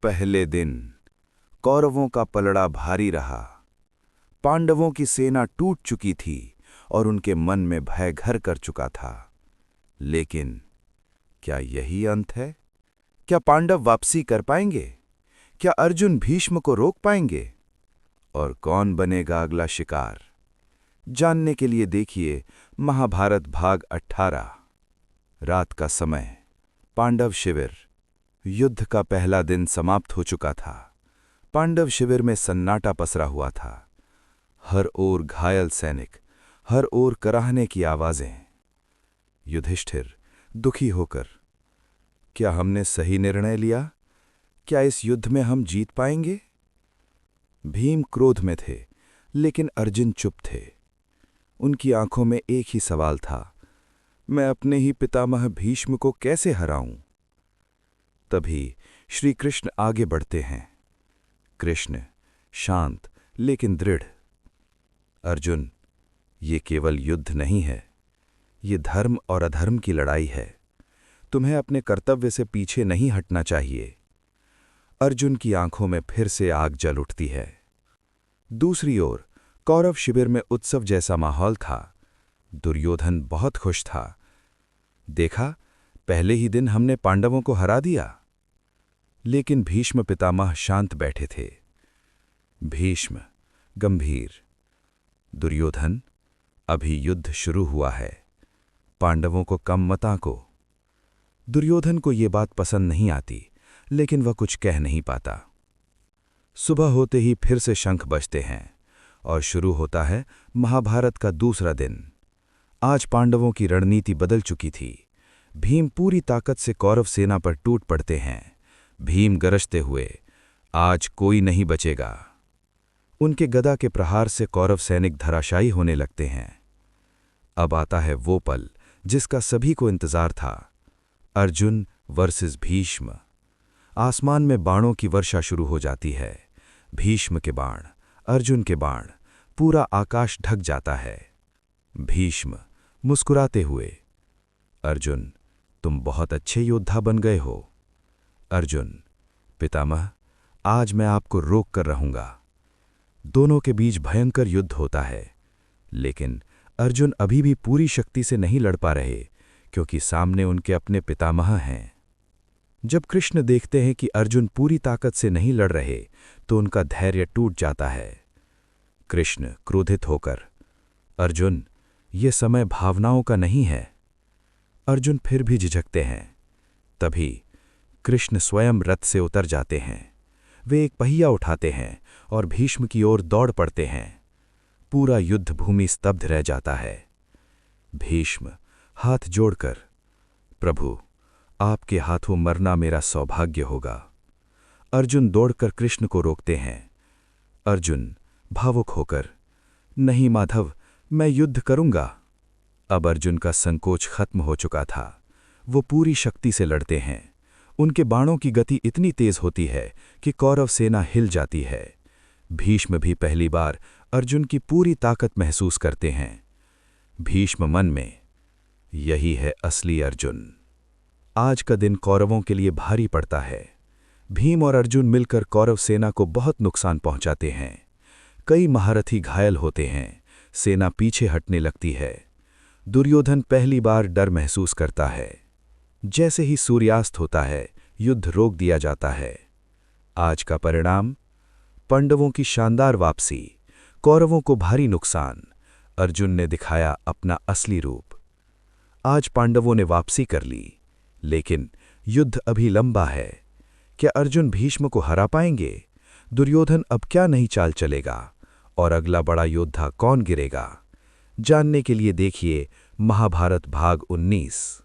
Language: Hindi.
पहले दिन कौरवों का पलड़ा भारी रहा। पांडवों की सेना टूट चुकी थी और उनके मन में भय घर कर चुका था। लेकिन क्या यही अंत है? क्या पांडव वापसी कर पाएंगे? क्या अर्जुन भीष्म को रोक पाएंगे? और कौन बनेगा अगला शिकार? जानने के लिए देखिए महाभारत भाग 18। रात का समय, पांडव शिविर। युद्ध का पहला दिन समाप्त हो चुका था। पांडव शिविर में सन्नाटा पसरा हुआ था। हर ओर घायल सैनिक, हर ओर कराहने की आवाजें। युधिष्ठिर दुखी होकर, क्या हमने सही निर्णय लिया? क्या इस युद्ध में हम जीत पाएंगे? भीम क्रोध में थे, लेकिन अर्जुन चुप थे। उनकी आंखों में एक ही सवाल था, मैं अपने ही पितामह भीष्म को कैसे हराऊं? तभी श्री कृष्ण आगे बढ़ते हैं। कृष्ण शांत लेकिन दृढ़। अर्जुन, ये केवल युद्ध नहीं है, ये धर्म और अधर्म की लड़ाई है। तुम्हें अपने कर्तव्य से पीछे नहीं हटना चाहिए। अर्जुन की आंखों में फिर से आग जल उठती है। दूसरी ओर कौरव शिविर में उत्सव जैसा माहौल था। दुर्योधन बहुत खुश था। देखा, पहले ही दिन हमने पांडवों को हरा दिया। लेकिन भीष्म पितामह शांत बैठे थे। भीष्म गंभीर, दुर्योधन, अभी युद्ध शुरू हुआ है, पांडवों को कम मत आंको। दुर्योधन को ये बात पसंद नहीं आती, लेकिन वह कुछ कह नहीं पाता। सुबह होते ही फिर से शंख बजते हैं और शुरू होता है महाभारत का दूसरा दिन। आज पांडवों की रणनीति बदल चुकी थी। भीम पूरी ताकत से कौरव सेना पर टूट पड़ते हैं। भीम गरजते हुए, आज कोई नहीं बचेगा। उनके गदा के प्रहार से कौरव सैनिक धराशायी होने लगते हैं। अब आता है वो पल जिसका सभी को इंतजार था। अर्जुन वर्सेस भीष्म। आसमान में बाणों की वर्षा शुरू हो जाती है। भीष्म के बाण, अर्जुन के बाण, पूरा आकाश ढक जाता है। भीष्म मुस्कुराते हुए, अर्जुन, तुम बहुत अच्छे योद्धा बन गए हो। अर्जुन, पितामह, आज मैं आपको रोक कर रहूंगा। दोनों के बीच भयंकर युद्ध होता है, लेकिन अर्जुन अभी भी पूरी शक्ति से नहीं लड़ पा रहे, क्योंकि सामने उनके अपने पितामह हैं। जब कृष्ण देखते हैं कि अर्जुन पूरी ताकत से नहीं लड़ रहे, तो उनका धैर्य टूट जाता है। कृष्ण क्रोधित होकर, अर्जुन, ये समय भावनाओं का नहीं है। अर्जुन फिर भी झिझकते हैं। तभी कृष्ण स्वयं रथ से उतर जाते हैं। वे एक पहिया उठाते हैं और भीष्म की ओर दौड़ पड़ते हैं। पूरा युद्ध भूमि स्तब्ध रह जाता है। भीष्म हाथ जोड़कर, प्रभु, आपके हाथों मरना मेरा सौभाग्य होगा। अर्जुन दौड़कर कृष्ण को रोकते हैं। अर्जुन भावुक होकर, नहीं माधव, मैं युद्ध करूंगा। अब अर्जुन का संकोच खत्म हो चुका था। वो पूरी शक्ति से लड़ते हैं। उनके बाणों की गति इतनी तेज होती है कि कौरव सेना हिल जाती है। भीष्म भी पहली बार अर्जुन की पूरी ताकत महसूस करते हैं। भीष्म मन में, यही है असली अर्जुन। आज का दिन कौरवों के लिए भारी पड़ता है। भीम और अर्जुन मिलकर कौरव सेना को बहुत नुकसान पहुंचाते हैं। कई महारथी घायल होते हैं। सेना पीछे हटने लगती है। दुर्योधन पहली बार डर महसूस करता है। जैसे ही सूर्यास्त होता है, युद्ध रोक दिया जाता है। आज का परिणाम, पांडवों की शानदार वापसी, कौरवों को भारी नुकसान। अर्जुन ने दिखाया अपना असली रूप। आज पांडवों ने वापसी कर ली, लेकिन युद्ध अभी लंबा है। क्या अर्जुन भीष्म को हरा पाएंगे? दुर्योधन अब क्या नहीं चाल चलेगा? और अगला बड़ा योद्धा कौन गिरेगा? जानने के लिए देखिए महाभारत भाग 19।